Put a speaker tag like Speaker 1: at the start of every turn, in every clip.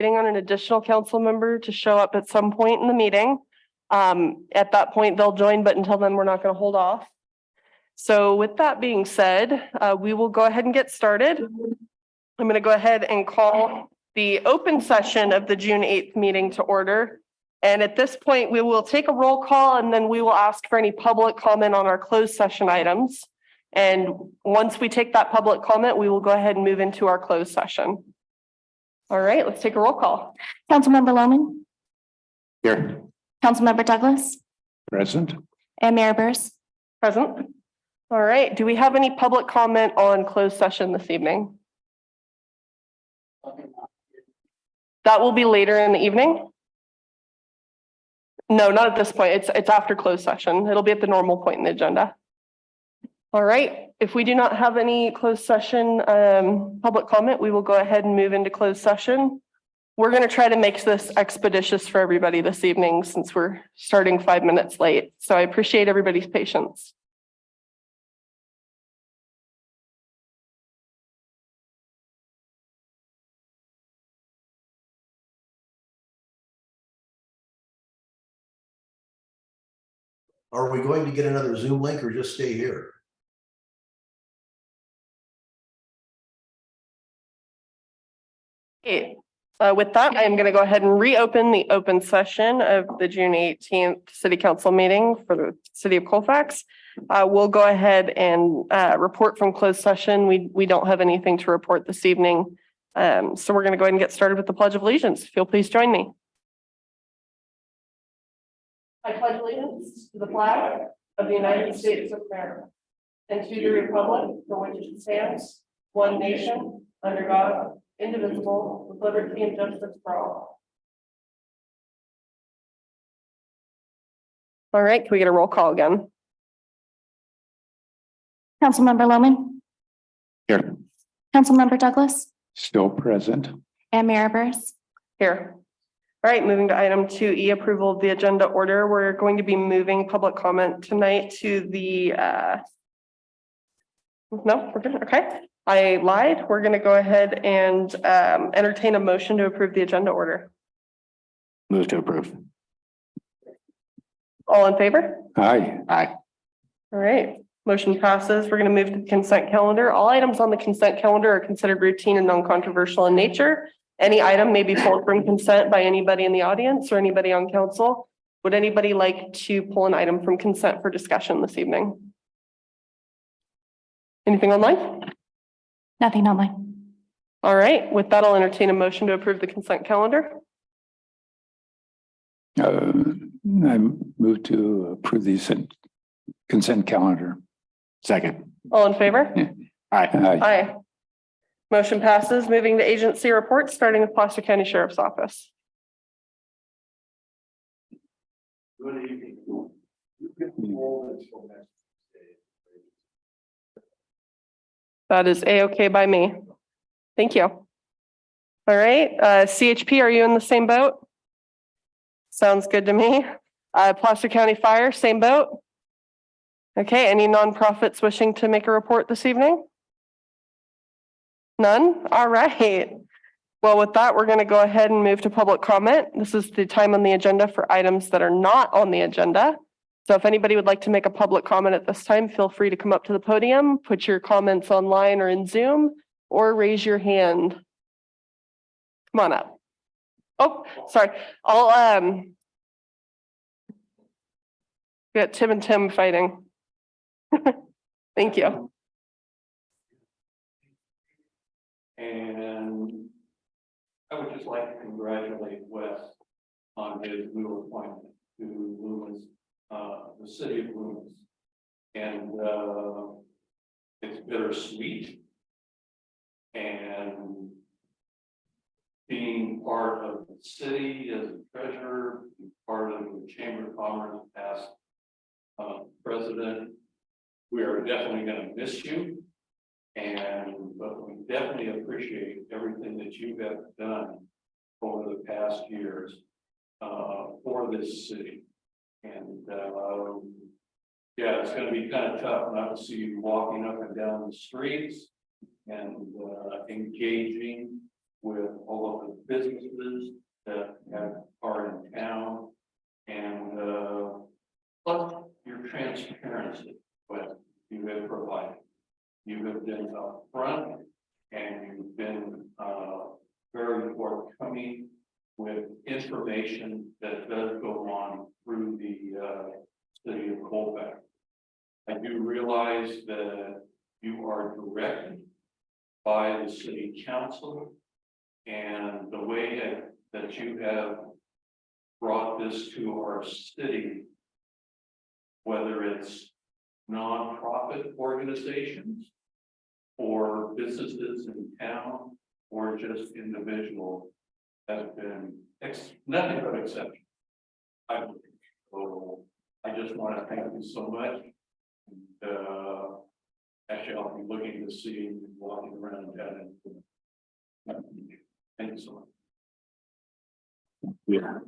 Speaker 1: waiting on an additional council member to show up at some point in the meeting. At that point, they'll join, but until then, we're not going to hold off. So with that being said, we will go ahead and get started. I'm going to go ahead and call the open session of the June 8th meeting to order. And at this point, we will take a roll call and then we will ask for any public comment on our closed session items. And once we take that public comment, we will go ahead and move into our closed session. All right, let's take a roll call.
Speaker 2: Councilmember Lohman.
Speaker 3: Here.
Speaker 2: Councilmember Douglas.
Speaker 3: Present.
Speaker 2: And Mayor Burrs.
Speaker 1: Present. All right, do we have any public comment on closed session this evening? That will be later in the evening. No, not at this point. It's after closed session. It'll be at the normal point in the agenda. All right, if we do not have any closed session public comment, we will go ahead and move into closed session. We're going to try to make this expeditious for everybody this evening since we're starting 5 minutes late. So I appreciate everybody's patience.
Speaker 4: Are we going to get another Zoom link or just stay here?
Speaker 1: Okay. With that, I'm going to go ahead and reopen the open session of the June 18th City Council meeting for the City of Colfax. We'll go ahead and report from closed session. We don't have anything to report this evening. So we're going to go ahead and get started with the Pledge of Allegiance. If you'll please join me. I pledge allegiance to the flag of the United States of America and to the republic for which it stands, one nation, under God, indivisible, with liberty and justice for all. All right, can we get a roll call again?
Speaker 2: Councilmember Lohman.
Speaker 3: Here.
Speaker 2: Councilmember Douglas.
Speaker 3: Still present.
Speaker 2: And Mayor Burrs.
Speaker 1: Here. All right, moving to item 2E, approval of the agenda order. We're going to be moving public comment tonight to the, no, we're good, okay. I lied. We're going to go ahead and entertain a motion to approve the agenda order.
Speaker 3: Move to approve.
Speaker 1: All in favor?
Speaker 3: Aye. Aye.
Speaker 1: All right, motion passes. We're going to move to the consent calendar. All items on the consent calendar are considered routine and non-controversial in nature. Any item may be pulled from consent by anybody in the audience or anybody on council. Would anybody like to pull an item from consent for discussion this evening? Anything online?
Speaker 2: Nothing online.
Speaker 1: All right, with that, I'll entertain a motion to approve the consent calendar.
Speaker 3: I move to approve the consent calendar. Second.
Speaker 1: All in favor?
Speaker 3: Yeah. Aye. Aye.
Speaker 1: Aye. Motion passes. Moving to agency reports, starting with Placer County Sheriff's Office.
Speaker 4: Good evening.
Speaker 1: That is A-okay by me. Thank you. All right, CHP, are you in the same boat? Sounds good to me. Placer County Fire, same boat. Okay, any nonprofits wishing to make a report this evening? None? All right. Well, with that, we're going to go ahead and move to public comment. This is the time on the agenda for items that are not on the agenda. So if anybody would like to make a public comment at this time, feel free to come up to the podium, put your comments online or in Zoom, or raise your hand. Come on up. Oh, sorry. We got Tim and Tim fighting. Thank you.
Speaker 5: And I would just like to congratulate Wes on his new appointment to Loomis, the city of Loomis. And it's bittersweet. And being part of the city as a treasurer, being part of the Chamber of Commerce past president, we are definitely going to miss you. But we definitely appreciate everything that you have done over the past years for this city. And yeah, it's going to be kind of tough not to see you walking up and down the streets and engaging with all of the businesses that are in town, and plus your transparency, what you have provided. You have been upfront, and you've been very forthcoming with information that does go on through the city of Colfax. I do realize that you are directed by the city council, and the way that you have brought this to our city, whether it's nonprofit organizations or businesses in town or just individuals, has been nothing but exceptional. I just want to thank you so much. And, actually, I'll be looking to see you walking around town. Thank you so much.
Speaker 3: Yeah.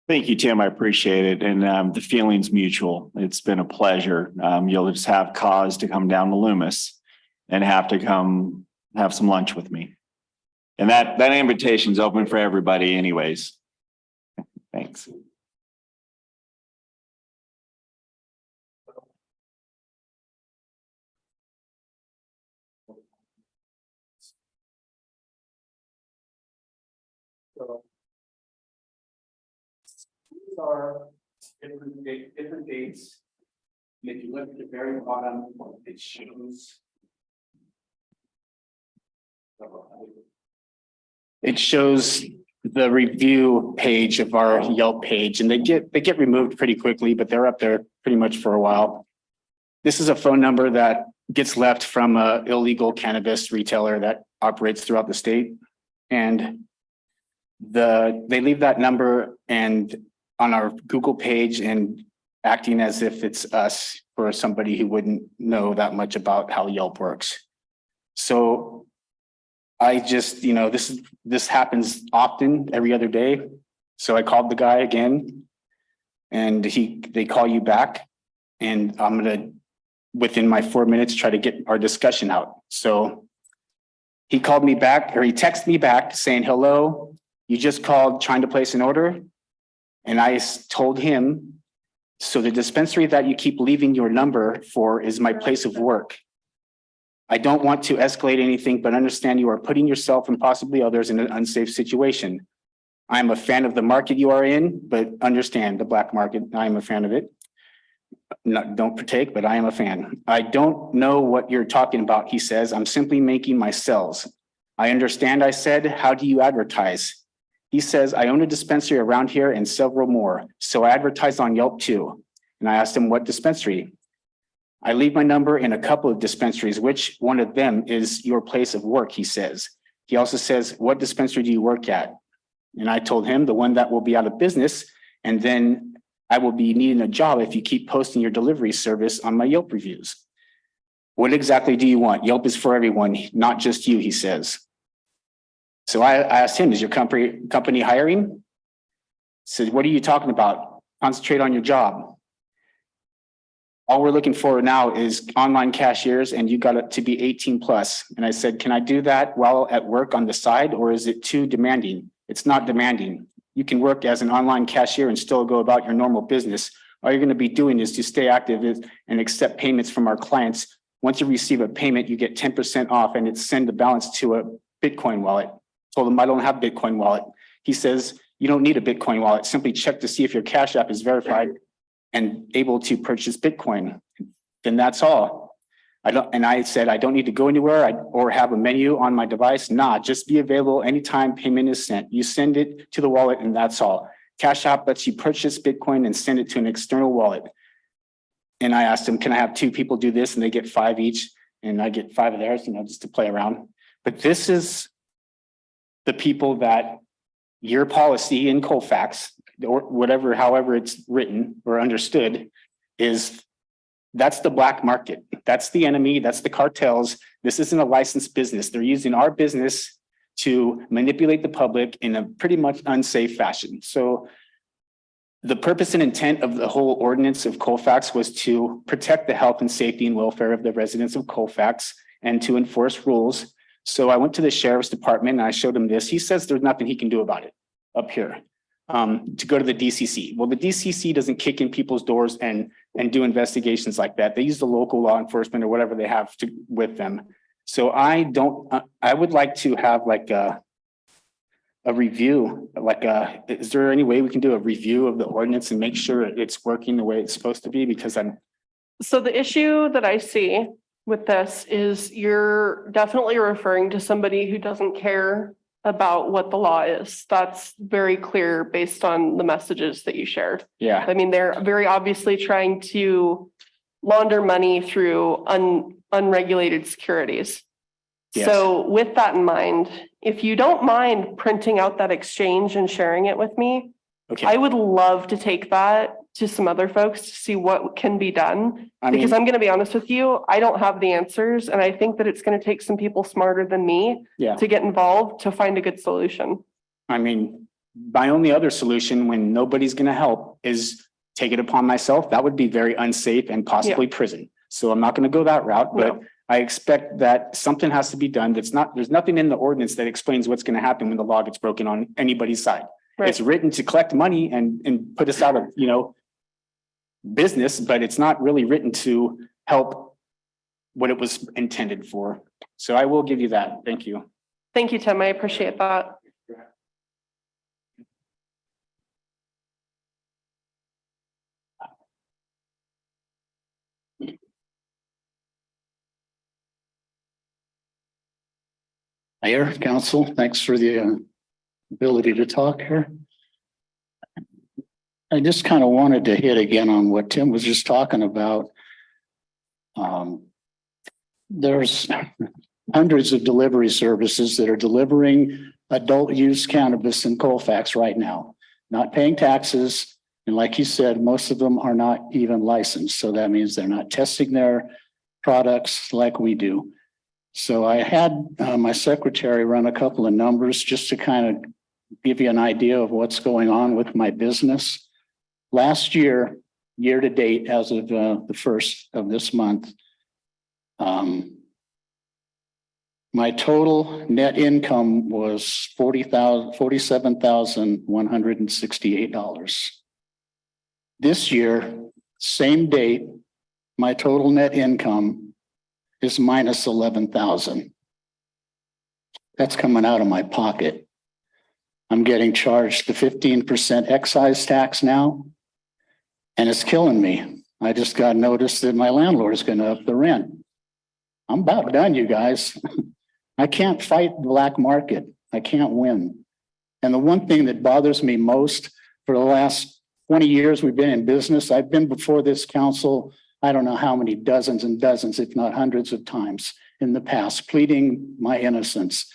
Speaker 6: Thank you, Tim. I appreciate it. And the feeling's mutual. It's been a pleasure. You'll just have cause to come down to Loomis and have to come have some lunch with me. And that invitation's open for everybody anyways. Thanks.
Speaker 5: So these are different dates. And if you look at the very bottom, it shows.
Speaker 7: It shows the review page of our Yelp page, and they get removed pretty quickly, but they're up there pretty much for a while. This is a phone number that gets left from an illegal cannabis retailer that operates throughout the state. And they leave that number and on our Google page and acting as if it's us for somebody who wouldn't know that much about how Yelp works. So I just, this happens often, every other day. So I called the guy again and they call you back, and I'm going to, within my 4 minutes, try to get our discussion out. So he called me back, or he texted me back saying, hello, you just called trying to place an order. And I told him, so the dispensary that you keep leaving your number for is my place of work. I don't want to escalate anything, but understand you are putting yourself and possibly others in an unsafe situation. I am a fan of the market you are in, but understand the black market. I am a fan of it. Don't partake, but I am a fan. I don't know what you're talking about, he says. I'm simply making my sales. I understand, I said. How do you advertise? He says, I own a dispensary around here and several more. So I advertise on Yelp too. And I asked him, what dispensary? I leave my number in a couple of dispensaries. Which one of them is your place of work, he says. He also says, what dispensary do you work at? And I told him the one that will be out of business. And then I will be needing a job if you keep posting your delivery service on my Yelp reviews. What exactly do you want? Yelp is for everyone, not just you, he says. So I asked him, is your company hiring? He said, what are you talking about? Concentrate on your job. All we're looking for now is online cashiers, and you got it to be 18 plus. And I said, can I do that while at work on the side, or is it too demanding? It's not demanding. You can work as an online cashier and still go about your normal business. All you're going to be doing is to stay active and accept payments from our clients. Once you receive a payment, you get 10% off, and it's send the balance to a Bitcoin wallet. Told him I don't have Bitcoin wallet. He says, you don't need a Bitcoin wallet. Simply check to see if your Cash App is verified and able to purchase Bitcoin. Then that's all. I said, I don't need to go anywhere or have a menu on my device. Nah, just be available anytime payment is sent. You send it to the wallet and that's all. Cash App lets you purchase Bitcoin and send it to an external wallet. And I asked him, can I have 2 people do this? And they get 5 each, and I get 5 of theirs, just to play around. But this is the people that your policy in Colfax, or whatever, however it's written or understood, is that's the black market. That's the enemy. That's the cartels. This isn't a licensed business. They're using our business to manipulate the public in a pretty much unsafe fashion. So the purpose and intent of the whole ordinance of Colfax was to protect the health and safety and welfare of the residents of Colfax and to enforce rules. So I went to the sheriff's department and I showed him this. He says there's nothing he can do about it up here. To go to the DCC. Well, the DCC doesn't kick in people's doors and do investigations like that. They use the local law enforcement or whatever they have to with them. So I would like to have like a review, is there any way we can do a review of the ordinance and make sure it's working the way it's supposed to be? Because
Speaker 1: So the issue that I see with this is you're definitely referring to somebody who doesn't care about what the law is. That's very clear based on the messages that you shared.
Speaker 7: yeah,
Speaker 1: I mean, they're very obviously trying to launder money through unregulated securities.
Speaker 7: Yes.
Speaker 1: So with that in mind, if you don't mind printing out that exchange and sharing it with me,
Speaker 7: okay.
Speaker 1: I would love to take that to some other folks to see what can be done.
Speaker 7: I mean,
Speaker 1: Because I'm going to be honest with you, I don't have the answers. And I think that it's going to take some people smarter than me
Speaker 7: yeah,
Speaker 1: to get involved to find a good solution.
Speaker 7: I mean, my only other solution when nobody's going to help is take it upon myself. That would be very unsafe and possibly prison. So I'm not going to go that route, but
Speaker 1: No.
Speaker 7: I expect that something has to be done. There's nothing in the ordinance that explains what's going to happen when the law gets broken on anybody's side.
Speaker 1: Right.
Speaker 7: It's written to collect money and put us out of, business, but it's not really written to help what it was intended for. So I will give you that. Thank you.
Speaker 1: Thank you, Tim. I appreciate that.
Speaker 8: Mayor, council, thanks for the ability to talk here. I just kind of wanted to hit again on what Tim was just talking about. There's hundreds of delivery services that are delivering adult use cannabis in Colfax right now, not paying taxes. And like you said, most of them are not even licensed. So that means they're not testing their products like we do. So I had my secretary run a couple of numbers just to kind of give you an idea of what's going on with my business. Last year, year to date, as of the first of this month, my total net income was $47,168. This year, same date, my total net income is minus 11,000. That's coming out of my pocket. I'm getting charged the 15% excise tax now, and it's killing me. I just got notice that my landlord is going to up the rent. I'm about done, you guys. I can't fight the black market. I can't win. And the one thing that bothers me most for the last 20 years we've been in business, I've been before this council, I don't know how many dozens and dozens, if not hundreds of times in the past, pleading my innocence.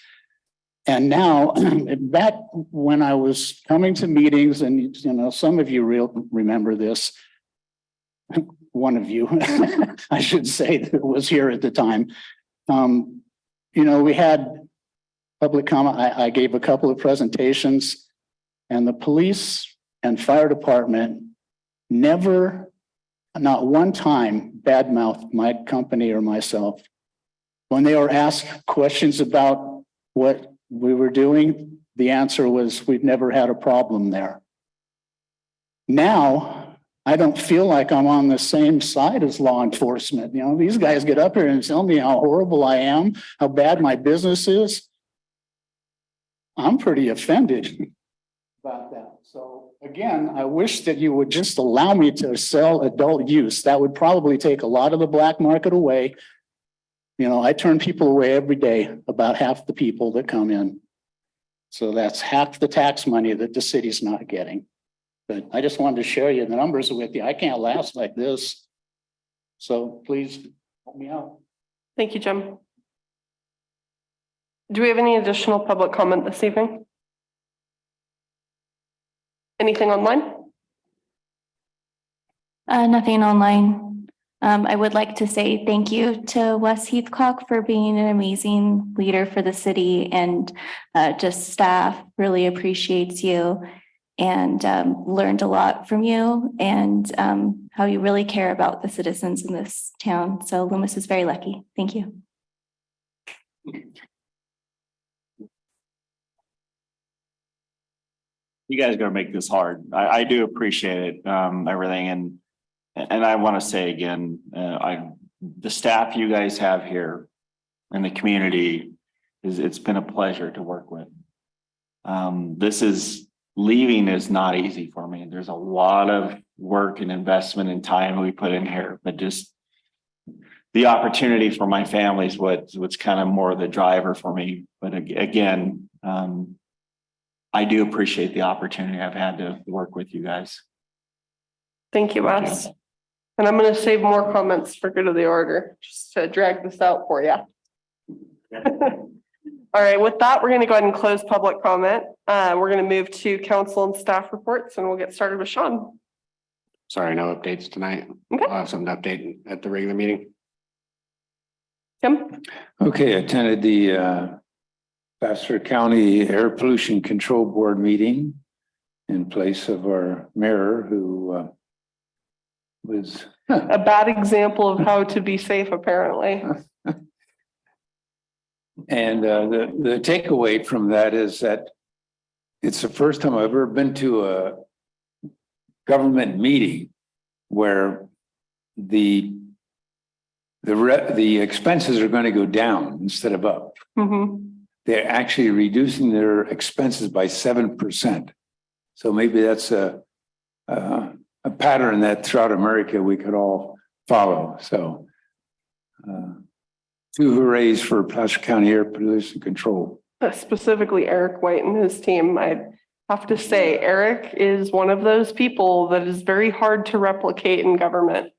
Speaker 8: And now that when I was coming to meetings, and some of you remember this, one of you, I should say, that was here at the time. We had public comment. I gave a couple of presentations, and the police and fire department never, not one time, badmouthed my company or myself. When they were asked questions about what we were doing, the answer was, we've never had a problem there. Now, I don't feel like I'm on the same side as law enforcement. These guys get up here and tell me how horrible I am, how bad my business is. I'm pretty offended about that. So again, I wish that you would just allow me to sell adult use. That would probably take a lot of the black market away. I turn people away every day, about half the people that come in. So that's half the tax money that the city's not getting. But I just wanted to share you the numbers with you. I can't last like this. So please help me out.
Speaker 1: Thank you, Jim. Do we have any additional public comment this evening? Anything online?
Speaker 2: Nothing online. I would like to say thank you to Wes Heathcock for being an amazing leader for the city, and just staff really appreciates you and learned a lot from you, and how you really care about the citizens in this town. So Loomis is very lucky. Thank you.
Speaker 6: You guys are gonna make this hard. I do appreciate it, everything, and I want to say again, the staff you guys have here and the community it's been a pleasure to work with. Leaving is not easy for me. There's a lot of work and investment and time we put in here, but just the opportunity for my family is what's kind of more the driver for me. But again, I do appreciate the opportunity I've had to work with you guys.
Speaker 1: Thank you, Wes. And I'm going to save more comments for good of the order, just to drag this out for you. All right, with that, we're going to go ahead and close public comment. We're going to move to council and staff reports, and we'll get started with Sean.
Speaker 3: Sorry, no updates tonight.
Speaker 1: Okay.
Speaker 3: I'll have some update at the regular meeting.
Speaker 1: Tim?
Speaker 3: Okay, attended the Placer County Air Pollution Control Board meeting in place of our mayor who was
Speaker 1: A bad example of how to be safe, apparently.
Speaker 3: and the takeaway from that is that it's the first time I've ever been to a government meeting where the expenses are going to go down instead of up.
Speaker 1: Mhm.
Speaker 3: They're actually reducing their expenses by 7%. So maybe that's a pattern that throughout America we could all follow. So 2 hoorays for Placer County Air Pollution Control.
Speaker 1: Specifically Eric White and his team. I have to say, Eric is one of those people that is very hard to replicate in government.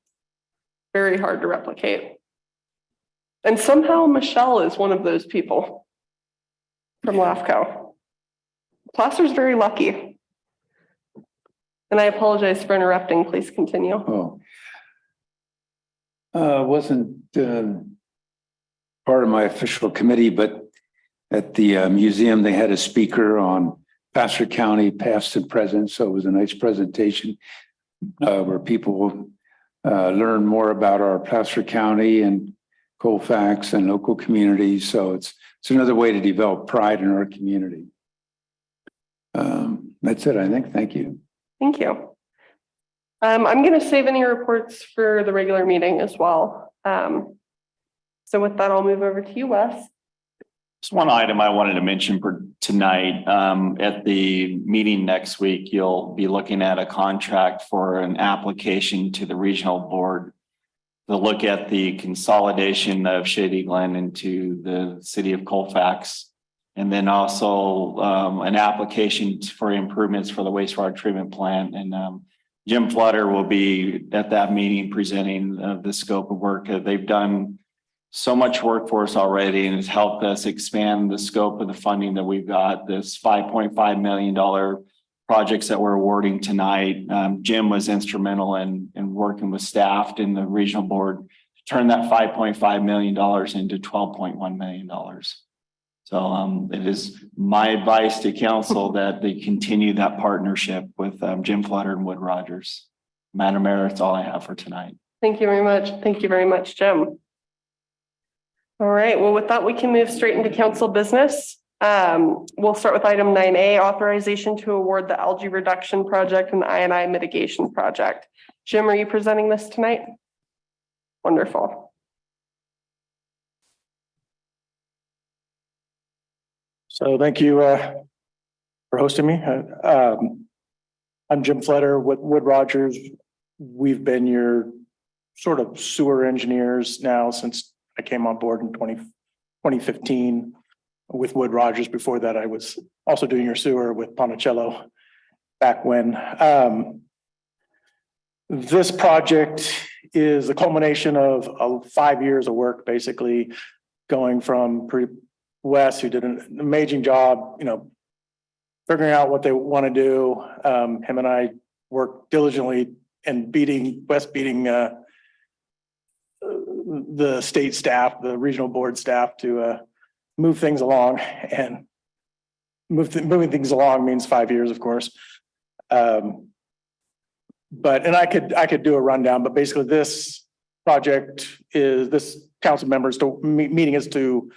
Speaker 1: Very hard to replicate. And somehow Michelle is one of those people from LAFCO. Placer's very lucky. And I apologize for interrupting. Please continue.
Speaker 3: Oh. Wasn't part of my official committee, but at the museum, they had a speaker on Placer County, past and present. So it was a nice presentation where people learn more about our Placer County and Colfax and local communities. So it's another way to develop pride in our community. That's it, I think. Thank you.
Speaker 1: Thank you. I'm going to save any reports for the regular meeting as well. So with that, I'll move over to you, Wes.
Speaker 6: Just one item I wanted to mention for tonight, at the meeting next week, you'll be looking at a contract for an application to the regional board to look at the consolidation of Shady Glen into the city of Colfax. And then also an application for improvements for the wastewater treatment plant. And Jim Flutter will be at that meeting presenting the scope of work. They've done so much work for us already and has helped us expand the scope of the funding that we've got. This $5.5 million projects that we're awarding tonight. Jim was instrumental in working with staff in the regional board to turn that $5.5 million into $12.1 million. So it is my advice to council that they continue that partnership with Jim Flutter and Wood Rogers. Madam Mayor, that's all I have for tonight.
Speaker 1: Thank you very much. Thank you very much, Jim. All right, well, with that, we can move straight into council business. We'll start with item 9A, authorization to award the algae reduction project and the I&I mitigation project. Jim, are you presenting this tonight? Wonderful.
Speaker 9: So thank you for hosting me. I'm Jim Flutter with Wood Rogers. We've been your sort of sewer engineers now since I came on board in 2015 with Wood Rogers. Before that, I was also doing your sewer with Ponticello back when. This project is a culmination of 5 years of work, basically going from Wes, who did an amazing job, figuring out what they want to do. Him and I worked diligently and beating the state staff, the regional board staff to move things along, and moving things along means 5 years, of course. And I could do a rundown, but basically this project is, this council members meeting is to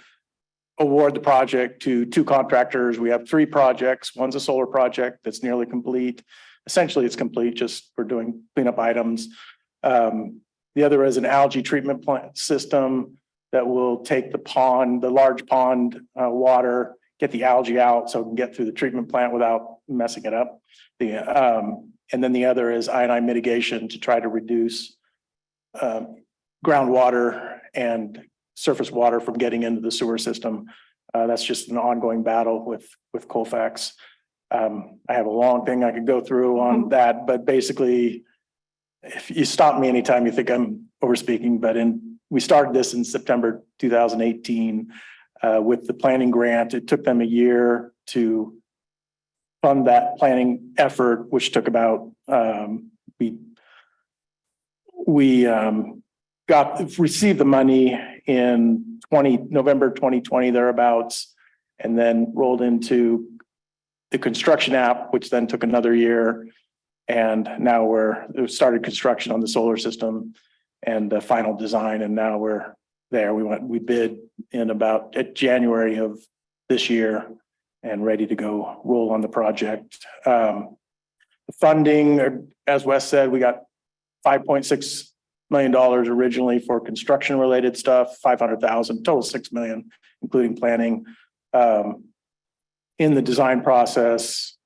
Speaker 9: award the project to two contractors. We have three projects. One's a solar project that's nearly complete. Essentially, it's complete, just we're doing cleanup items. The other is an algae treatment plant system that will take the pond, the large pond water, get the algae out so it can get through the treatment plant without messing it up. And then the other is ionine mitigation to try to reduce groundwater and surface water from getting into the sewer system. That's just an ongoing battle with Colfax. I have a long thing I could go through on that, but basically, if you stop me anytime you think I'm overspeaking, but we started this in September 2018 with the planning grant. It took them a year to fund that planning effort, which took about we received the money in November 2020 thereabouts, and then rolled into the construction app, which then took another year. And now we started construction on the solar system and the final design, and now we're there. We bid in at January of this year and ready to go roll on the project. The funding, as Wes said, we got $5.6 million originally for construction related stuff, 500,000, total 6 million, including planning. In the design process,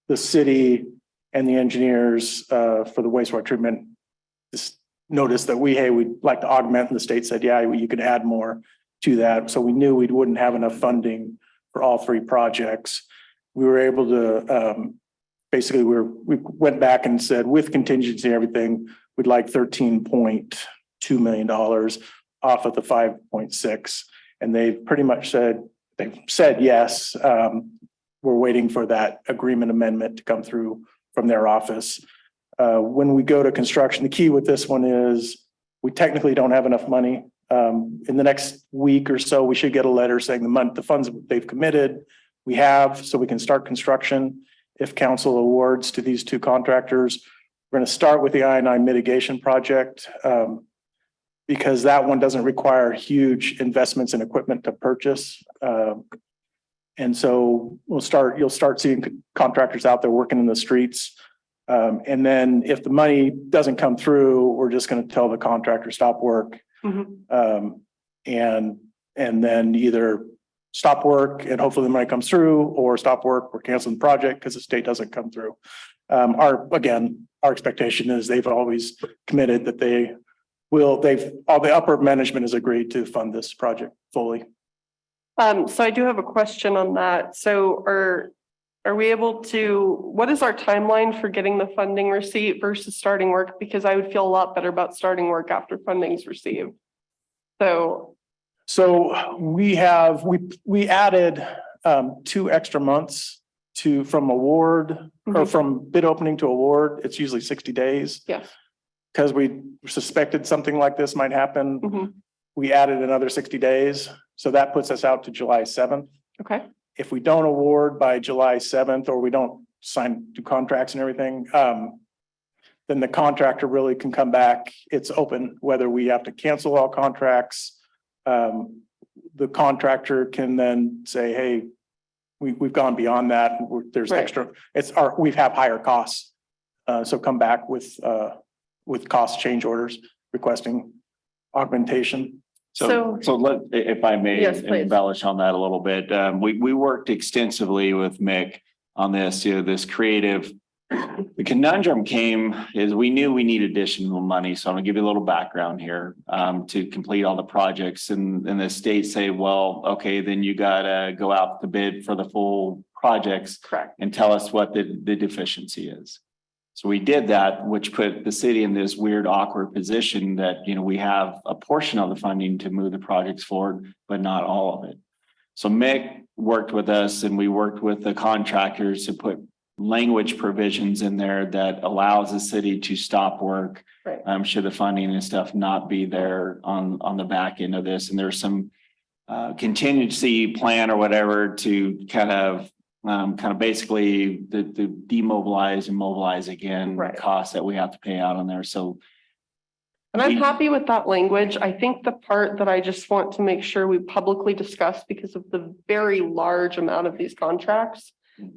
Speaker 9: the city and the engineers for the wastewater treatment just noticed that we'd like to augment, and the state said, yeah, you could add more to that. So we knew we wouldn't have enough funding for all three projects. We were able to basically we went back and said, with contingency and everything, we'd like $13.2 million off of the 5.6. And they've pretty much said yes. We're waiting for that agreement amendment to come through from their office. When we go to construction, the key with this one is we technically don't have enough money. In the next week or so, we should get a letter saying the funds they've committed, we have, so we can start construction. If council awards to these two contractors, we're going to start with the ionine mitigation project because that one doesn't require huge investments in equipment to purchase. And so you'll start seeing contractors out there working in the streets. And then if the money doesn't come through, we're just going to tell the contractor stop work. And then either stop work and hopefully the money comes through, or stop work, we're canceling the project because the state doesn't come through. Our expectation is they've always committed that all the upper management has agreed to fund this project fully.
Speaker 1: So I do have a question on that. So are we able to, what is our timeline for getting the funding receipt versus starting work? Because I would feel a lot better about starting work after funding's received.
Speaker 9: So we added 2 extra months from award or from bid opening to award. It's usually 60 days.
Speaker 1: Yeah.
Speaker 9: Because we suspected something like this might happen. We added another 60 days. So that puts us out to July 7th.
Speaker 1: Okay.
Speaker 9: If we don't award by July 7th, or we don't do contracts and everything, then the contractor really can come back. It's open whether we have to cancel all contracts. The contractor can then say, hey, we've gone beyond that. There's extra, we have higher costs. So come back with cost change orders requesting augmentation.
Speaker 6: So if I may embellish on that a little bit, we worked extensively with Mick on this, this creative. The conundrum is we knew we need additional money. So I'm gonna give you a little background here to complete all the projects, and the state say, well, okay, then you gotta go out to bid for the full projects.
Speaker 1: Correct.
Speaker 6: And tell us what the deficiency is. So we did that, which put the city in this weird, awkward position that, we have a portion of the funding to move the projects forward, but not all of it. So Mick worked with us, and we worked with the contractors to put language provisions in there that allows the city to stop work.
Speaker 1: Right.
Speaker 6: Should the funding and stuff not be there on the back end of this. And there's some contingency plan or whatever to kind of basically the demobilize and mobilize again,
Speaker 1: Right.
Speaker 6: costs that we have to pay out on there. So
Speaker 1: And I'm happy with that language. I think the part that I just want to make sure we publicly discuss because of the very large amount of these contracts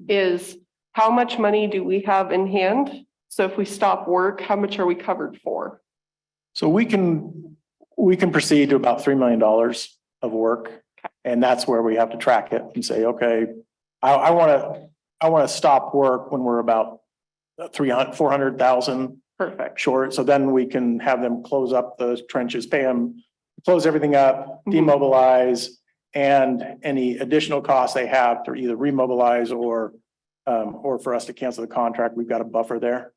Speaker 1: is how much money do we have in hand? So if we stop work, how much are we covered for?
Speaker 9: So we can proceed to about $3 million of work. And that's where we have to track it and say, okay, I want to stop work when we're about 400,000
Speaker 1: Perfect.
Speaker 9: short. So then we can have them close up those trenches, pay them, close everything up, demobilize, and any additional costs they have to either remobilize or for us to cancel the contract, we've got a buffer there.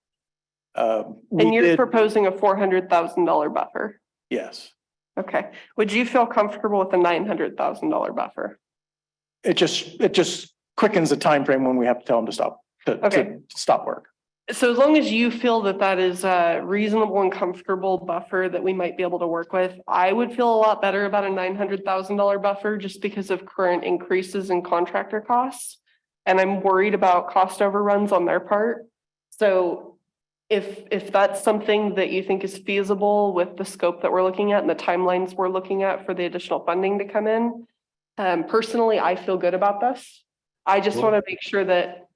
Speaker 1: And you're proposing a $400,000 buffer.
Speaker 9: Yes.
Speaker 1: Okay. Would you feel comfortable with a $900,000 buffer?
Speaker 9: It just quickens the time frame when we have to tell them to stop, to stop work.
Speaker 1: So as long as you feel that that is a reasonable and comfortable buffer that we might be able to work with, I would feel a lot better about a $900,000 buffer just because of current increases in contractor costs. And I'm worried about cost overruns on their part. So if that's something that you think is feasible with the scope that we're looking at and the timelines we're looking at for the additional funding to come in, personally, I feel good about this. I just want to make sure that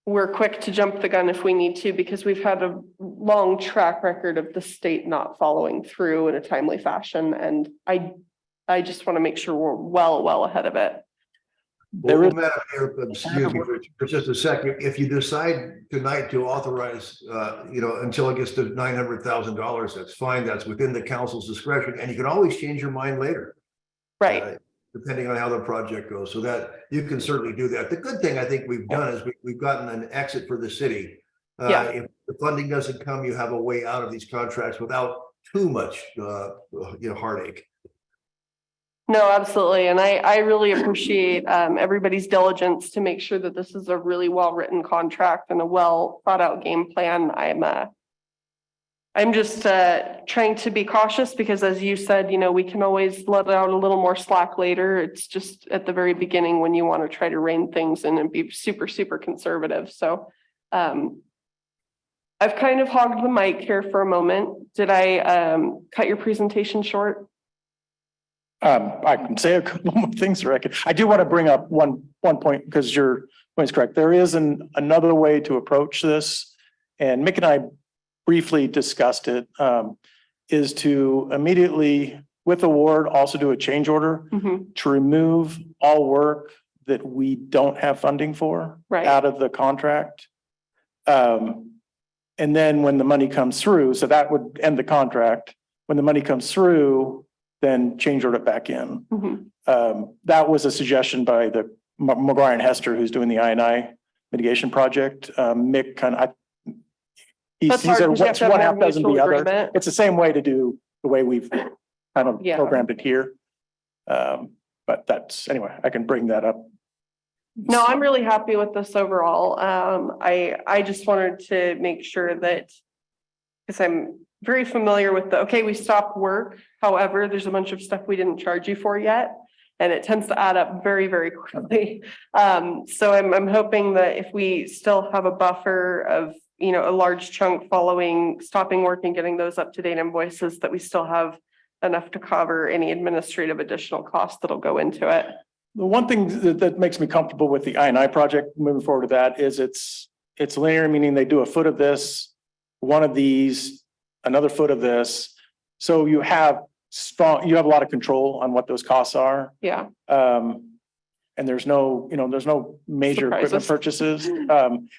Speaker 1: we're quick to jump the gun if we need to, because we've had a long track record of the state not following through in a timely fashion. And I just want to make sure we're well ahead of it.
Speaker 4: Well, Madam Mayor, excuse me for just a second. If you decide tonight to authorize, until it gets to $900,000, that's fine. That's within the council's discretion, and you can always change your mind later.
Speaker 1: Right.
Speaker 4: Depending on how the project goes, so that you can certainly do that. The good thing I think we've done is we've gotten an exit for the city. If the funding doesn't come, you have a way out of these contracts without too much, heartache.
Speaker 1: No, absolutely. And I really appreciate everybody's diligence to make sure that this is a really well-written contract and a well thought out game plan. I'm just trying to be cautious because, as you said, we can always let out a little more slack later. It's just at the very beginning when you want to try to rein things in and be super conservative. So I've kind of hogged the mic here for a moment. Did I cut your presentation short?
Speaker 9: I can say a couple more things. I do want to bring up one point because your point is correct. There is another way to approach this, and Mick and I briefly discussed it, is to immediately with award also do a change order to remove all work that we don't have funding for out of the contract. And then when the money comes through, so that would end the contract. When the money comes through, then change order it back in. That was a suggestion by the McGuire and Hester, who's doing the I&I mitigation project. Mick kind of, he said what's one half doesn't the other. It's the same way to do the way we've kind of programmed it here. But that's, anyway, I can bring that up.
Speaker 1: No, I'm really happy with this overall. I just wanted to make sure that, because I'm very familiar with we stopped work. However, there's a bunch of stuff we didn't charge you for yet, and it tends to add up very quickly. So I'm hoping that if we still have a buffer of, a large chunk following stopping work and getting those up-to-date invoices, that we still have enough to cover any administrative additional costs that'll go into it.
Speaker 9: The one thing that makes me comfortable with the I&I project moving forward to that is it's linear, meaning they do a foot of this, one of these, another foot of this. So you have a lot of control on what those costs are.
Speaker 1: Yeah.
Speaker 9: And there's no major equipment purchases.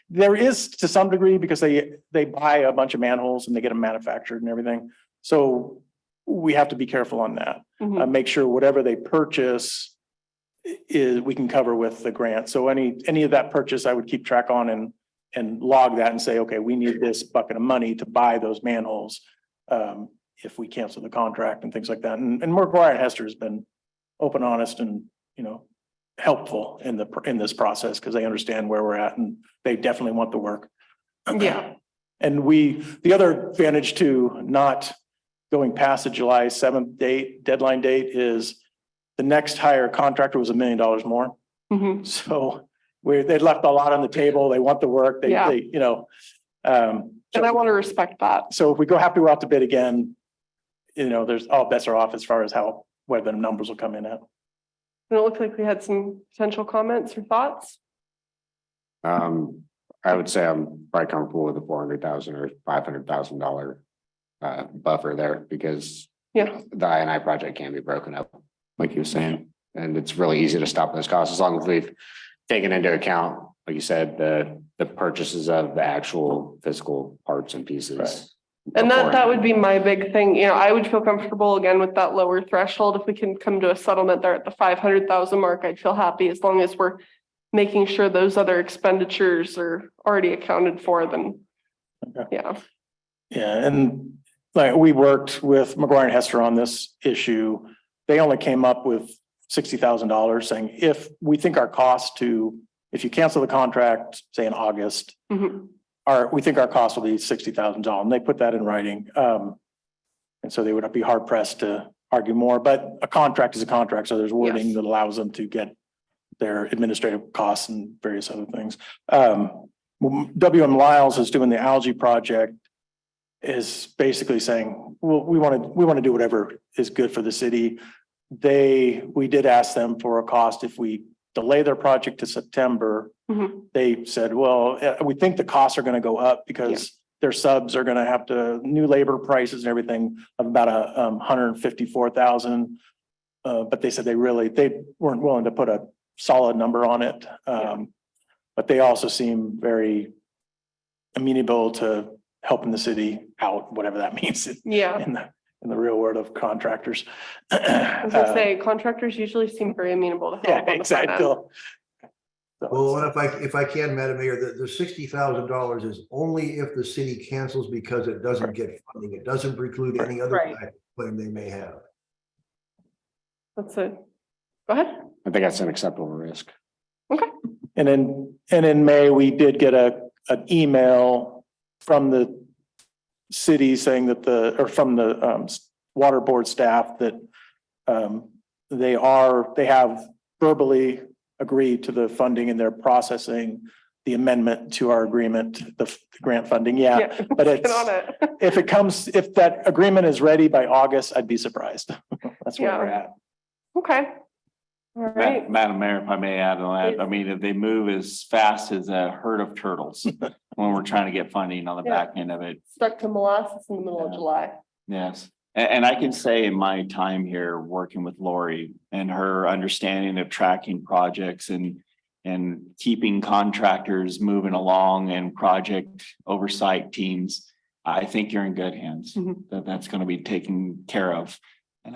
Speaker 9: There is to some degree because they buy a bunch of manholes and they get them manufactured and everything. So we have to be careful on that. Make sure whatever they purchase we can cover with the grant. So any of that purchase, I would keep track on and log that and say, okay, we need this bucket of money to buy those manholes if we cancel the contract and things like that. And McGuire and Hester has been open, honest, and helpful in this process because they understand where we're at and they definitely want the work.
Speaker 1: Yeah.
Speaker 9: And the other advantage to not going past the July 7th deadline date is the next hire contractor was $1 million more. So they left a lot on the table. They want the work. And I want to respect that. So if we have to go out to bid again, there's all bets are off as far as where the numbers will come in at.
Speaker 1: And it looked like we had some potential comments or thoughts.
Speaker 10: I would say I'm probably comfortable with the $400,000 or $500,000 buffer there, because
Speaker 1: Yeah.
Speaker 10: the I&I project can be broken up, like you were saying, and it's really easy to stop those costs as long as we've taken into account, like you said, the purchases of the actual physical parts and pieces.
Speaker 9: Right.
Speaker 1: And that would be my big thing. I would feel comfortable again with that lower threshold. If we can come to a settlement there at the 500,000 mark, I'd feel happy as long as we're making sure those other expenditures are already accounted for, then.
Speaker 9: Okay.
Speaker 1: Yeah.
Speaker 9: Yeah, and like we worked with McGuire and Hester on this issue. They only came up with $60,000 saying if we think our cost if you cancel the contract, say in August,
Speaker 1: Mhm.
Speaker 9: we think our cost will be $60,000, and they put that in writing. And so they would be hard pressed to argue more, but a contract is a contract, so there's wording
Speaker 1: Yes.
Speaker 9: that allows them to get their administrative costs and various other things. WM Lyles is doing the algae project, is basically saying, well, we want to do whatever is good for the city. We did ask them for a cost if we delay their project to September.
Speaker 1: Mhm.
Speaker 9: They said, well, we think the costs are going to go up because their subs are going to have new labor prices and everything of about $154,000. But they said they weren't willing to put a solid number on it. But they also seem very amenable to helping the city out, whatever that means
Speaker 1: Yeah.
Speaker 9: in the real world of contractors.
Speaker 1: As I say, contractors usually seem very amenable to help.
Speaker 9: Yeah,
Speaker 1: on the front
Speaker 9: exactly.
Speaker 1: end.
Speaker 4: Well, and if I can, Madam Mayor, the $60,000 is only if the city cancels because it doesn't get funding. It doesn't preclude any other
Speaker 1: Right.
Speaker 4: claim they may have.
Speaker 1: That's it. Go ahead.
Speaker 10: I think that's an acceptable risk.
Speaker 9: And in May, we did get an email from the city saying that from the water board staff that they have verbally agreed to the funding and they're processing the amendment to our agreement, the grant funding. Yeah, but
Speaker 1: Get on it.
Speaker 9: if that agreement is ready by August, I'd be surprised. That's where
Speaker 1: Yeah.
Speaker 9: we're at.
Speaker 1: Okay. All right.
Speaker 6: Madam Mayor, if I may add on that, I mean, if they move as fast as a herd of turtles when we're trying to get funding on the
Speaker 1: Yeah.
Speaker 6: back end of it.
Speaker 1: Stuck to molasses in the middle of
Speaker 6: Yeah.
Speaker 1: July.
Speaker 6: Yes, and I can say in my time here working with Lori and her understanding of tracking projects and keeping contractors moving along and project oversight teams, I think you're in good hands.
Speaker 1: Mhm.
Speaker 6: That's going to be taken care of. And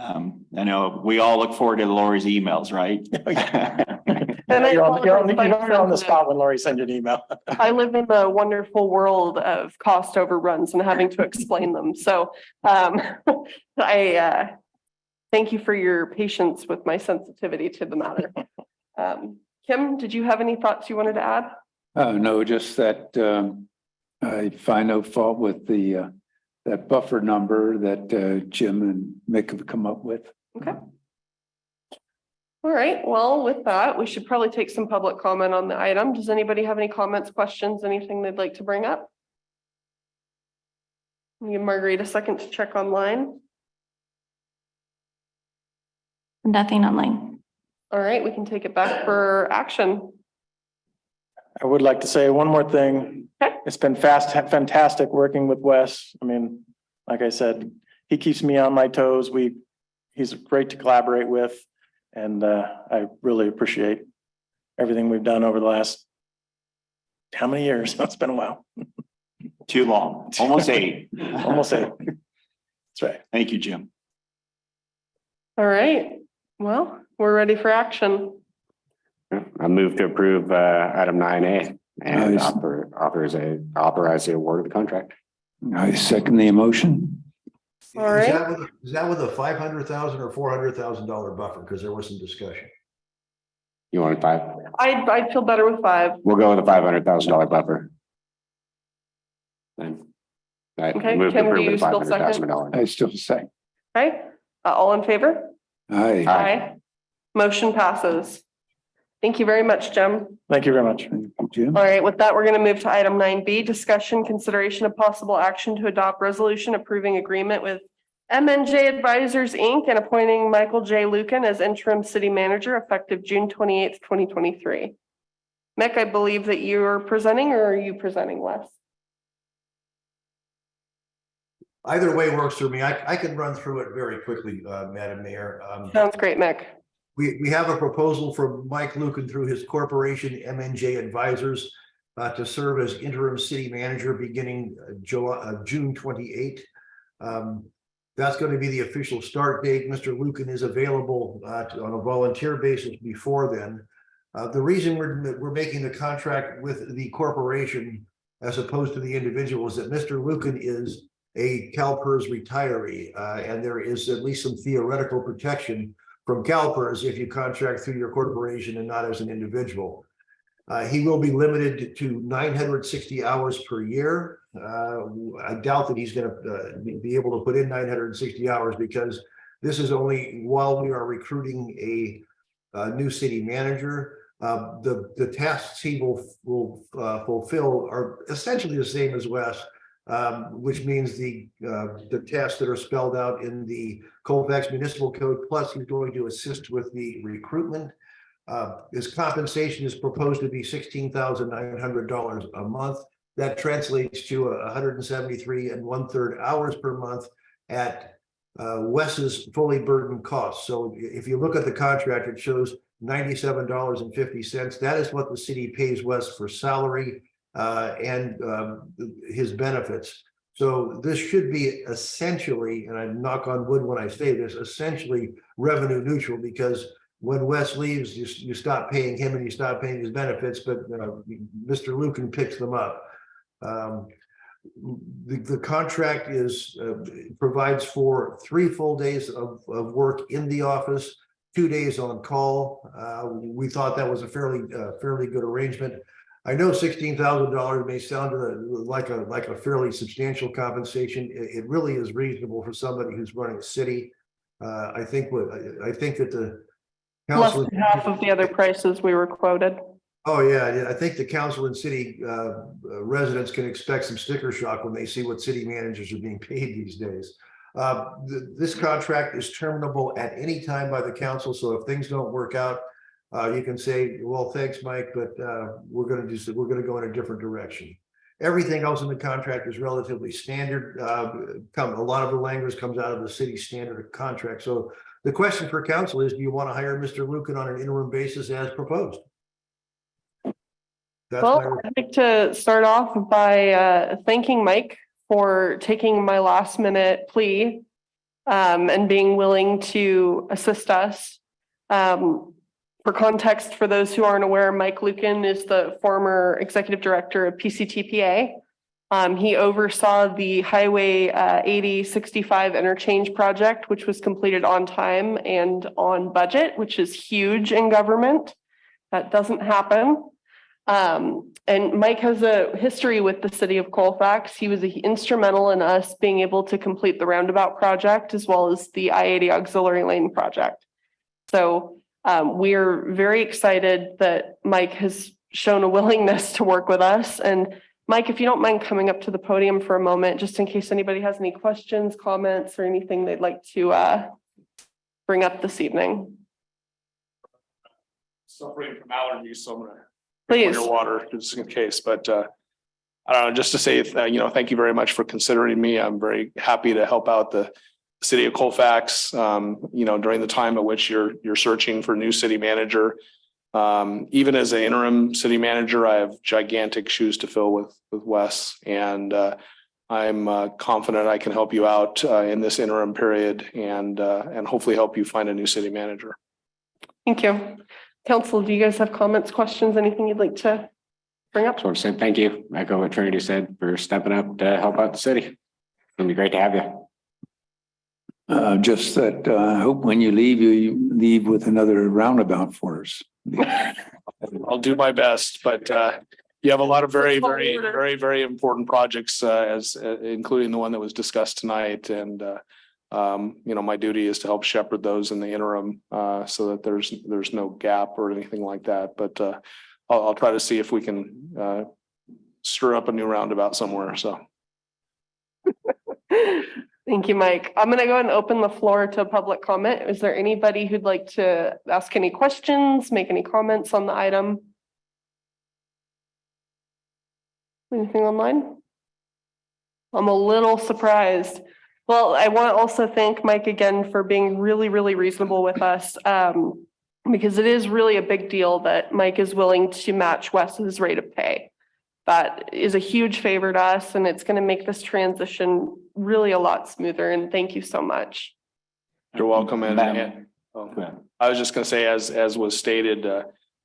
Speaker 6: I know we all look forward to Lori's emails, right?
Speaker 1: And
Speaker 9: You're on the
Speaker 1: apologize,
Speaker 9: spot when Lori sends you an email.
Speaker 1: I live in the wonderful world of cost overruns and having to explain them. So I thank you for your patience with my sensitivity to the matter. Kim, did you have any thoughts you wanted to add?
Speaker 3: No, just that I find no fault with that buffer number that Jim and Mick have come up with.
Speaker 1: Okay. All right, well, with that, we should probably take some public comment on the item. Does anybody have any comments, questions, anything they'd like to bring up? Give Marguerite a second to check online.
Speaker 2: Nothing online.
Speaker 1: All right, we can take it back for action.
Speaker 9: I would like to say one more thing.
Speaker 1: Okay.
Speaker 9: It's been fantastic working with Wes. I mean, like I said, he keeps me on my toes. He's great to collaborate with. And I really appreciate everything we've done over the last, how many years? It's been a while.
Speaker 6: Too long, almost 8.
Speaker 9: Almost 8. That's right.
Speaker 6: Thank you, Jim.
Speaker 1: All right, well, we're ready for action.
Speaker 10: I move to approve item 9A and
Speaker 3: Nice.
Speaker 10: authorize the award of the contract.
Speaker 3: I second the emotion.
Speaker 1: All right.
Speaker 4: Is that with a $500,000 or $400,000 buffer? Because there was some discussion.
Speaker 10: You wanted 5?
Speaker 1: I'd feel better with 5.
Speaker 10: We'll go with a $500,000 buffer. Then I
Speaker 1: Okay,
Speaker 10: move to
Speaker 1: Kim, do
Speaker 10: approve
Speaker 1: you
Speaker 10: the
Speaker 1: still
Speaker 10: $500,000.
Speaker 3: I still say,
Speaker 1: Okay, all in favor?
Speaker 3: aye.
Speaker 1: Aye. Motion passes. Thank you very much, Jim.
Speaker 9: Thank you very much.
Speaker 3: Thank you, Jim.
Speaker 1: All right, with that, we're going to move to item 9B, discussion, consideration of possible action to adopt resolution approving agreement with MNJ Advisors, Inc., and appointing Michael J. Lucan as interim city manager effective June 28th, 2023. Mick, I believe that you're presenting, or are you presenting, Wes?
Speaker 4: Either way works for me. I can run through it very quickly, Madam Mayor.
Speaker 1: Sounds great, Mick.
Speaker 4: We have a proposal from Mike Lucan through his corporation, MNJ Advisors, to serve as interim city manager beginning June 28. That's going to be the official start date. Mr. Lucan is available on a volunteer basis before then. The reason we're making the contract with the corporation as opposed to the individual is that Mr. Lucan is a CalPERS retiree, and there is at least some theoretical protection from CalPERS if you contract through your corporation and not as an individual. He will be limited to 960 hours per year. I doubt that he's going to be able to put in 960 hours because this is only while we are recruiting a new city manager. The tasks he will fulfill are essentially the same as Wes, which means the tasks that are spelled out in the Colfax Municipal Code, plus he's going to assist with the recruitment. His compensation is proposed to be $16,900 a month. That translates to 173 1/3 hours per month at Wes's fully burdened cost. So if you look at the contract, it shows $97.50. That is what the city pays Wes for salary and his benefits. So this should be essentially, and I knock on wood when I say this, essentially revenue neutral, because when Wes leaves, you stop paying him and you stop paying his benefits, but Mr. Lucan picks them up. The contract provides for 3 full days of work in the office, 2 days on call. We thought that was a fairly good arrangement. I know $16,000 may sound like a fairly substantial compensation. It really is reasonable for somebody who's running a city. I think that the
Speaker 1: Less
Speaker 4: council,
Speaker 1: than half of the other prices we were quoted.
Speaker 4: oh yeah, I think the council and city residents can expect some sticker shock when they see what city managers are being paid these days. This contract is terminable at any time by the council. So if things don't work out, you can say, well, thanks, Mike, but we're going to go in a different direction. Everything else in the contract is relatively standard. A lot of the language comes out of the city standard contract. So the question for council is, do you want to hire Mr. Lucan on an interim basis as proposed?
Speaker 1: Well, I'd like to start off by thanking Mike for taking my last minute plea and being willing to assist us. For context, for those who aren't aware, Mike Lucan is the former executive director of PCTPA. He oversaw the Highway 8065 interchange project, which was completed on time and on budget, which is huge in government. That doesn't happen. And Mike has a history with the city of Colfax. He was instrumental in us being able to complete the roundabout project as well as the I-80 auxiliary lane project. So we're very excited that Mike has shown a willingness to work with us. And Mike, if you don't mind coming up to the podium for a moment, just in case anybody has any questions, comments, or anything they'd like to bring up this evening.
Speaker 11: Suffering from allergies, so I'm gonna
Speaker 1: Please.
Speaker 11: your water just in case, but I don't know, just to say, thank you very much for considering me. I'm very happy to help out the city of Colfax, during the time at which you're searching for a new city manager. Even as an interim city manager, I have gigantic shoes to fill with Wes, and I'm confident I can help you out in this interim period and hopefully help you find a new city manager.
Speaker 1: Thank you. Council, do you guys have comments, questions, anything you'd like to bring up?
Speaker 10: So I said, thank you. Echo what Trinity said for stepping up to help out the city. It'll be great to have you.
Speaker 3: Just that I hope when you leave with another roundabout for us.
Speaker 11: I'll do my best, but you have a lot of very, very, very, very important projects including the one that was discussed tonight. And my duty is to help shepherd those in the interim so that there's no gap or anything like that. But I'll try to see if we can stir up a new roundabout somewhere. So
Speaker 1: Thank you, Mike. I'm gonna go and open the floor to public comment. Is there anybody who'd like to ask any questions, make any comments on the item? Anything online? I'm a little surprised. Well, I want to also thank Mike again for being really, really reasonable with us. Because it is really a big deal that Mike is willing to match Wes's rate of pay. That is a huge favor to us, and it's going to make this transition really a lot smoother. And thank you so much.
Speaker 11: You're welcome. And
Speaker 6: Go ahead.
Speaker 11: I was just going to say, as was stated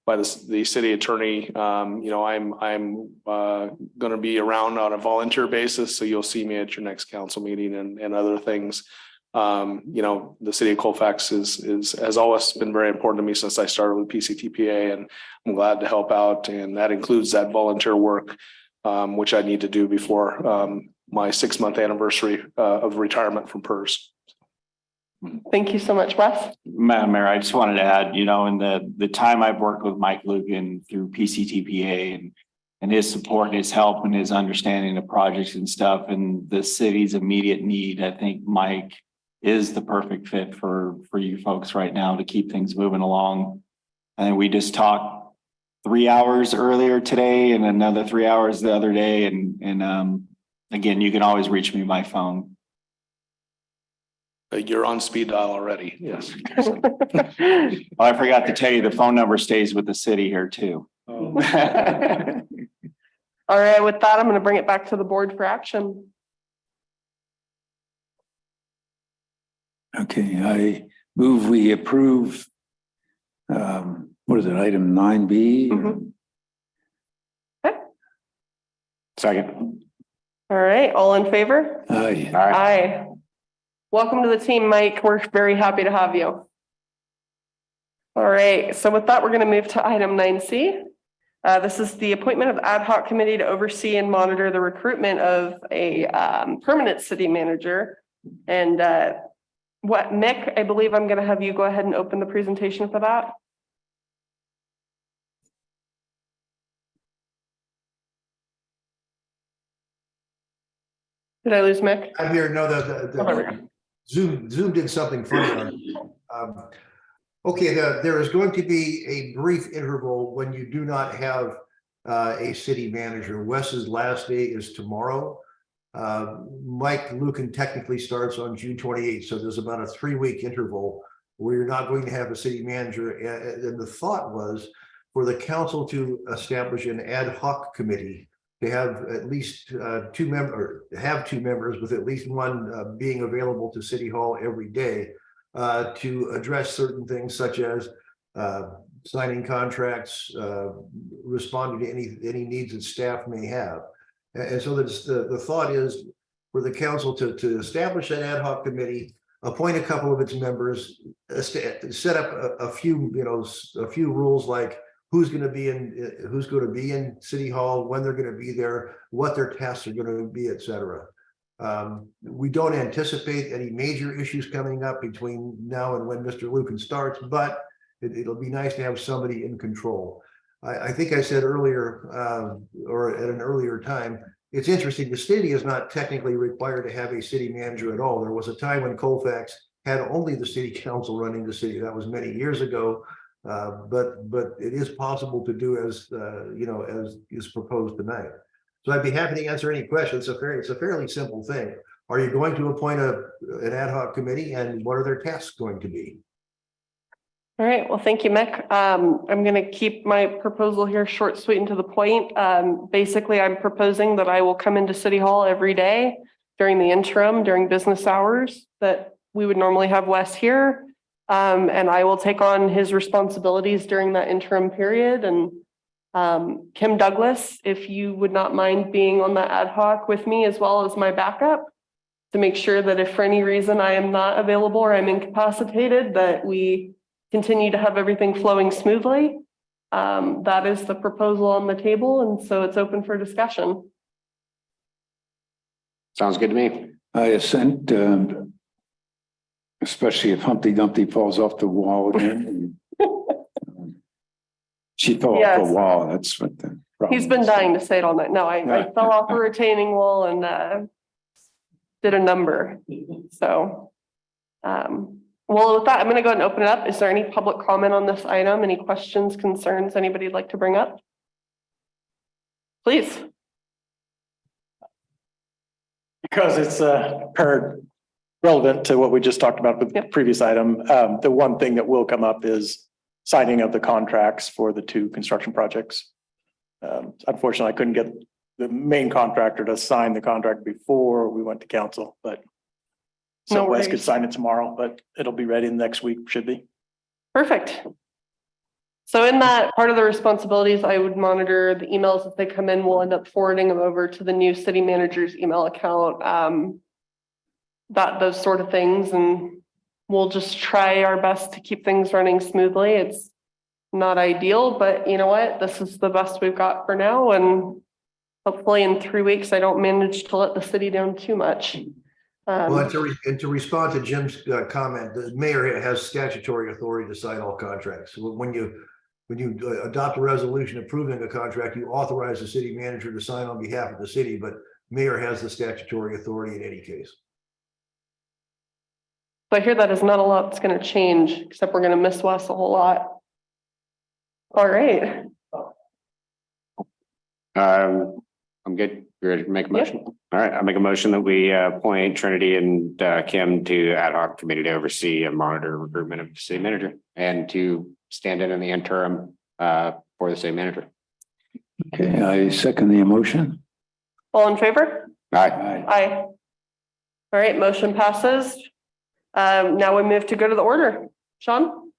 Speaker 11: by the city attorney, I'm going to be around on a volunteer basis. So you'll see me at your next council meeting and other things. The city of Colfax has always been very important to me since I started with PCTPA, and I'm glad to help out. And that includes that volunteer work, which I need to do before my 6-month anniversary of retirement from PERS.
Speaker 1: Thank you so much, Wes.
Speaker 6: Madam Mayor, I just wanted to add, in the time I've worked with Mike Lucan through PCTPA and his support and his help and his understanding of projects and stuff and the city's immediate need, I think Mike is the perfect fit for you folks right now to keep things moving along. And we just talked 3 hours earlier today and another 3 hours the other day. And again, you can always reach me by phone.
Speaker 11: You're on speed dial already. Yes.
Speaker 6: I forgot to tell you, the phone number stays with the city here too.
Speaker 1: All right, with that, I'm going to bring it back to the board for action.
Speaker 3: Okay, I move we approve, what is it, item 9B?
Speaker 1: Mhm.
Speaker 10: Second.
Speaker 1: All right, all in favor?
Speaker 3: Aye.
Speaker 1: Aye. Welcome to the team, Mike. We're very happy to have you. All right, so with that, we're going to move to item 9C. This is the appointment of ad hoc committee to oversee and monitor the recruitment of a permanent city manager. And Mick, I believe I'm going to have you go ahead and open the presentation for that. Did I lose Mick?
Speaker 4: I'm here. No, the Zoom did something funny. Okay, there is going to be a brief interval when you do not have a city manager. Wes's last day is tomorrow. Mike Lucan technically starts on June 28th, so there's about a 3-week interval where you're not going to have a city manager. And the thought was for the council to establish an ad hoc committee to have at least 2 members, with at least one being available to City Hall every day to address certain things such as signing contracts, responding to any needs that staff may have. And so the thought is for the council to establish an ad hoc committee, appoint a couple of its members, set up a few rules like who's going to be in City Hall, when they're going to be there, what their tasks are going to be, et cetera. We don't anticipate any major issues coming up between now and when Mr. Lucan starts, but it'll be nice to have somebody in control. I think I said earlier, or at an earlier time, it's interesting. The city is not technically required to have a city manager at all. There was a time when Colfax had only the city council running the city. That was many years ago. But it is possible to do as is proposed tonight. So I'd be happy to answer any questions. It's a fairly simple thing. Are you going to appoint an ad hoc committee, and what are their tasks going to be?
Speaker 1: All right, well, thank you, Mick. I'm going to keep my proposal here short, sweet, and to the point. Basically, I'm proposing that I will come into City Hall every day during the interim, during business hours that we would normally have Wes here. And I will take on his responsibilities during that interim period. And Kim Douglas, if you would not mind being on the ad hoc with me as well as my backup, to make sure that if for any reason I am not available or I'm incapacitated, that we continue to have everything flowing smoothly. That is the proposal on the table, and so it's open for discussion.
Speaker 10: Sounds good to me.
Speaker 3: I assent, especially if Humpty Dumpty falls off the wall again. She fell off
Speaker 1: Yes.
Speaker 3: the wall. That's what the problem
Speaker 1: He's been
Speaker 3: is.
Speaker 1: dying to say it all night. No, I fell off a retaining wall and did a number. So, well, with that, I'm going to go ahead and open it up. Is there any public comment on this item? Any questions, concerns, anybody would like to bring up? Please.
Speaker 9: Because it's relevant to what we just talked about with the previous item. The one thing that will come up is signing of the contracts for the 2 construction projects. Unfortunately, I couldn't get the main contractor to sign the contract before we went to council, but so
Speaker 1: No
Speaker 9: Wes could
Speaker 1: worries.
Speaker 9: sign it tomorrow, but it'll be ready next week, should be.
Speaker 1: Perfect. So in that part of the responsibilities, I would monitor the emails as they come in. We'll end up forwarding them over to the new city manager's email account. Those sort of things, and we'll just try our best to keep things running smoothly. It's not ideal, but you know what? This is the best we've got for now, and hopefully in 3 weeks, I don't manage to let the city down too much.
Speaker 4: Well, and to respond to Jim's comment, the mayor has statutory authority to sign all contracts. So when you adopt a resolution approving a contract, you authorize the city manager to sign on behalf of the city, but mayor has the statutory authority in any case.
Speaker 1: So I hear that is not a lot that's going to change, except we're going to miss Wes a whole lot. All right.
Speaker 10: I'm good. You're ready to make a motion? All right, I make a motion that we appoint Trinity and Kim to ad hoc committee to oversee and monitor recruitment of the city manager and to stand in the interim for the city manager.
Speaker 3: Okay, I second the motion.
Speaker 1: All in favor?
Speaker 10: Aye.
Speaker 1: Aye. All right, motion passes. Now we move to go to the order. Sean?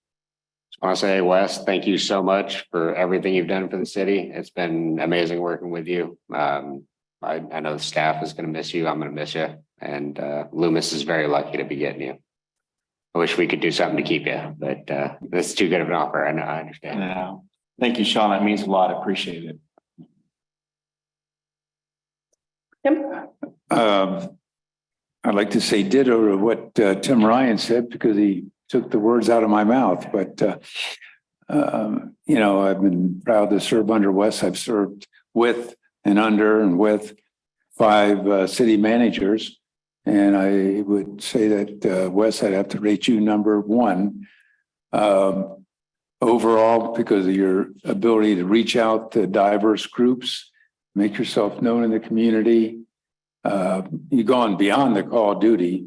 Speaker 10: I want to say, Wes, thank you so much for everything you've done for the city. It's been amazing working with you. I know the staff is going to miss you. I'm going to miss you. And Loomis is very lucky to be getting you. I wish we could do something to keep you, but this is too good of an offer. I know, I understand.
Speaker 6: Yeah. Thank you, Sean. That means a lot. I appreciate it.
Speaker 1: Kim?
Speaker 3: I'd like to say ditto to what Tim Ryan said because he took the words out of my mouth. But, you know, I've been proud to serve under Wes. I've served with and under and with 5 city managers. And I would say that, Wes, I'd have to rate you number 1 overall because of your ability to reach out to diverse groups, make yourself known in the community. You've gone beyond the call of duty,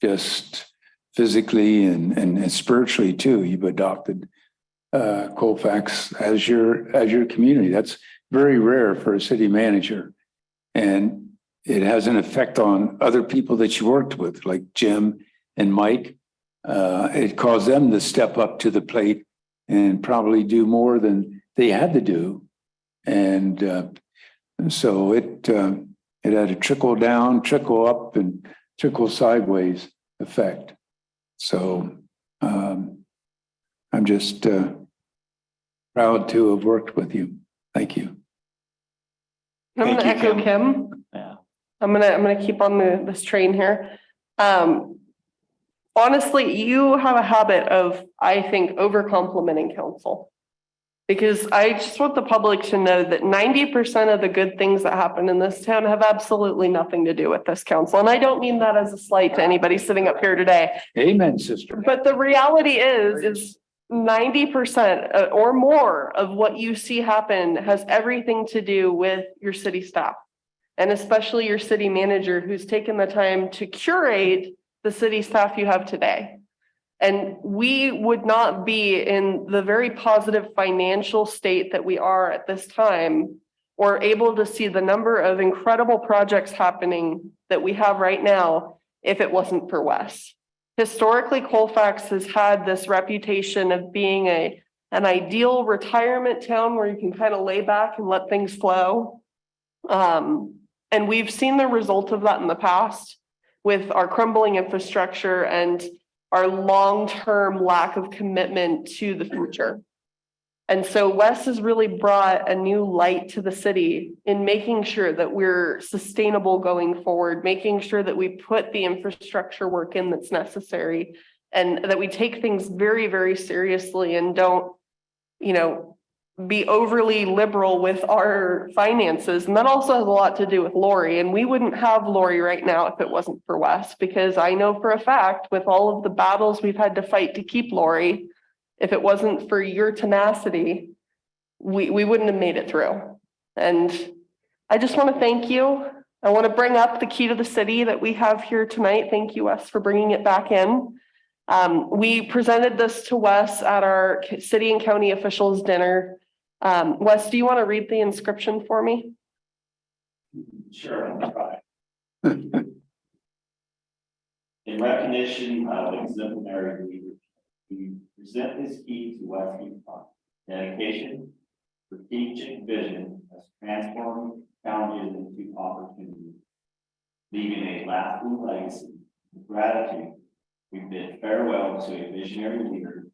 Speaker 3: just physically and spiritually too. You've adopted Colfax as your community. That's very rare for a city manager. And it has an effect on other people that you worked with, like Jim and Mike. It caused them to step up to the plate and probably do more than they had to do. And so it had a trickle down, trickle up, and trickle sideways effect. So I'm just proud to have worked with you. Thank you.
Speaker 1: I'm going to
Speaker 6: Thank you,
Speaker 1: echo Kim.
Speaker 6: Yeah.
Speaker 1: I'm gonna keep on this train here. Honestly, you have a habit of, I think, over complimenting council. Because I just want the public to know that 90% of the good things that happen in this town have absolutely nothing to do with this council. And I don't mean that as a slight to anybody sitting up here today.
Speaker 3: Amen, sister.
Speaker 1: But the reality is 90% or more of what you see happen has everything to do with your city staff. And especially your city manager who's taken the time to curate the city staff you have today. And we would not be in the very positive financial state that we are at this time, or able to see the number of incredible projects happening that we have right now if it wasn't for Wes. Historically, Colfax has had this reputation of being an ideal retirement town where you can kind of lay back and let things flow. And we've seen the result of that in the past with our crumbling infrastructure and our long-term lack of commitment to the future. And so Wes has really brought a new light to the city in making sure that we're sustainable going forward, making sure that we put the infrastructure work in that's necessary and that we take things very, very seriously and don't, be overly liberal with our finances. And that also has a lot to do with Lori. And we wouldn't have Lori right now if it wasn't for Wes, because I know for a fact with all of the battles we've had to fight to keep Lori, if it wasn't for your tenacity, we wouldn't have made it through. And I just want to thank you. I want to bring up the key to the city that we have here tonight. Thank you, Wes, for bringing it back in. We presented this to Wes at our city and county officials dinner. Wes, do you want to read the inscription for me?
Speaker 6: Sure, I'll try. In recognition of exemplary leadership, we present this key to West Utah. Dedication, strategic vision has transformed challenges into opportunities, leaving a lasting legacy. With gratitude, we bid farewell to a visionary leader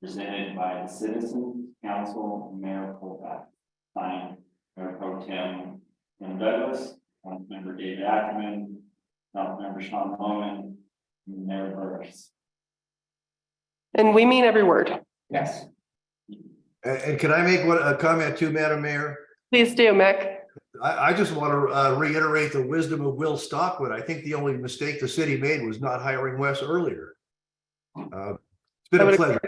Speaker 6: presented by the Citizens Council and Mayor Colfax. Signed, Mayor Pro Tem Tim Douglas, Councilmember David Ackerman, Councilmember Sean Bowman, and Mayor Burris.
Speaker 1: And we mean every word.
Speaker 6: Yes.
Speaker 4: And can I make a comment too, Madam Mayor?
Speaker 1: Please do, Mick.
Speaker 4: I just want to reiterate the wisdom of Will Stockwood. I think the only mistake the city made was not hiring Wes earlier. It's been a pleasure.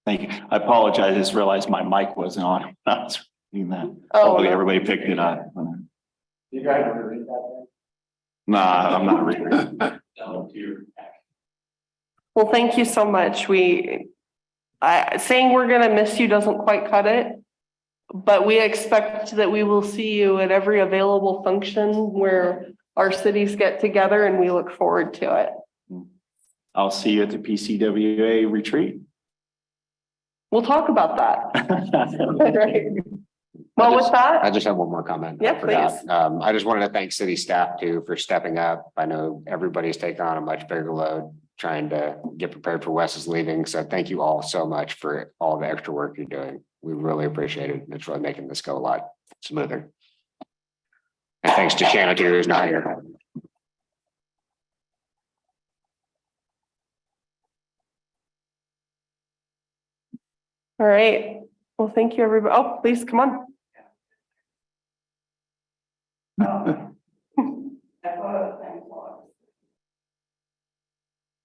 Speaker 6: Thank you. I apologize. I just realized my mic wasn't on. I was reading that.
Speaker 1: Oh,
Speaker 6: Hopefully
Speaker 1: no.
Speaker 6: everybody picked it up. You guys want to read that? Nah, I'm not reading it.
Speaker 1: Well, thank you so much. Saying we're gonna miss you doesn't quite cut it, but we expect that we will see you at every available function where our cities get together, and we look forward to it.
Speaker 6: I'll see you at the PCWA retreat.
Speaker 1: We'll talk about that. Right. Well, with
Speaker 10: I
Speaker 1: that,
Speaker 10: just have one more comment.
Speaker 1: Yeah,
Speaker 10: I forgot.
Speaker 1: please.
Speaker 10: I just wanted to thank city staff too for stepping up. I know everybody's taken on a much bigger load trying to get prepared for Wes's leaving. So thank you all so much for all the extra work you're doing. We really appreciate it. It's really making this go a lot smoother. And thanks to Shannon too, who's not here.
Speaker 1: all right. Well, thank you, everybody. Oh, please come on.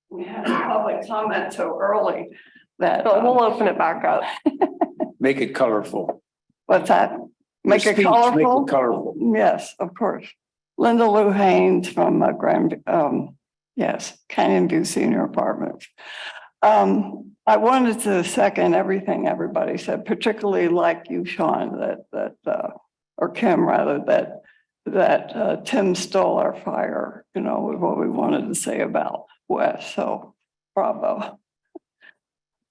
Speaker 12: We had a public comment so early that.
Speaker 1: So we'll open it back up.
Speaker 3: Make it colorful.
Speaker 12: What's that? Make
Speaker 3: Your
Speaker 12: it
Speaker 3: speech,
Speaker 12: colorful?
Speaker 3: Make it colorful.
Speaker 12: Yes, of course. Linda Lou Haynes from Canyon View Senior Apartments. I wanted to second everything everybody said, particularly like you, Sean, or Kim rather, that Tim stole our fire, with what we wanted to say about Wes. So bravo.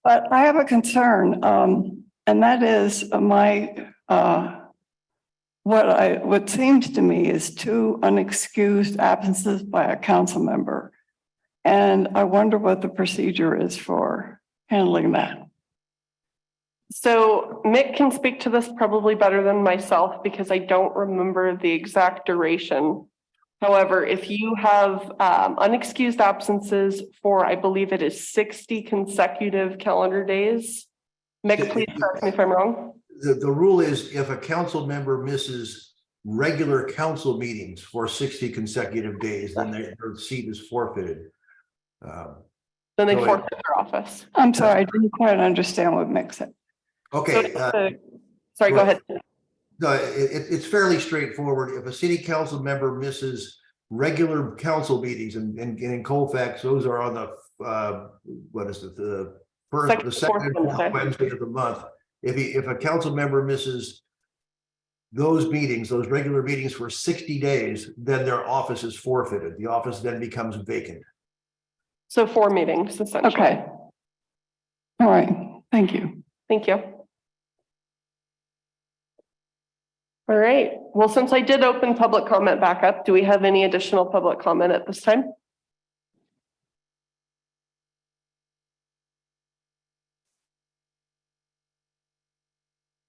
Speaker 12: But I have a concern, and that is what seems to me is 2 unexcused absences by a council member. And I wonder what the procedure is for handling that.
Speaker 1: So Mick can speak to this probably better than myself because I don't remember the exact duration. However, if you have unexcused absences for, I believe it is 60 consecutive calendar days. Mick, please correct me if I'm wrong.
Speaker 4: The rule is if a council member misses regular council meetings for 60 consecutive days, then their seat is forfeited.
Speaker 1: Then they
Speaker 4: Go
Speaker 1: forfeit their office.
Speaker 12: I'm sorry, I didn't quite understand what Mick said.
Speaker 4: Okay.
Speaker 1: Sorry, go ahead.
Speaker 4: No, it's fairly straightforward. If a city council member misses regular council meetings and in Colfax, those are on the, the second and fourth Wednesday of the month. If a council member misses those meetings, those regular meetings for 60 days, then their office is forfeited. The office then becomes vacant.
Speaker 1: So 4 meetings essentially.
Speaker 12: Okay. All right, thank you.
Speaker 1: Thank you. All right, well, since I did open public comment back up, do we have any additional public comment at this time?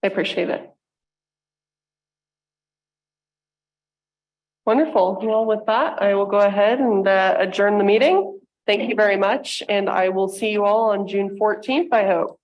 Speaker 1: I appreciate it. Wonderful. Well, with that, I will go ahead and adjourn the meeting. Thank you very much, and I will see you all on June 14th, I hope.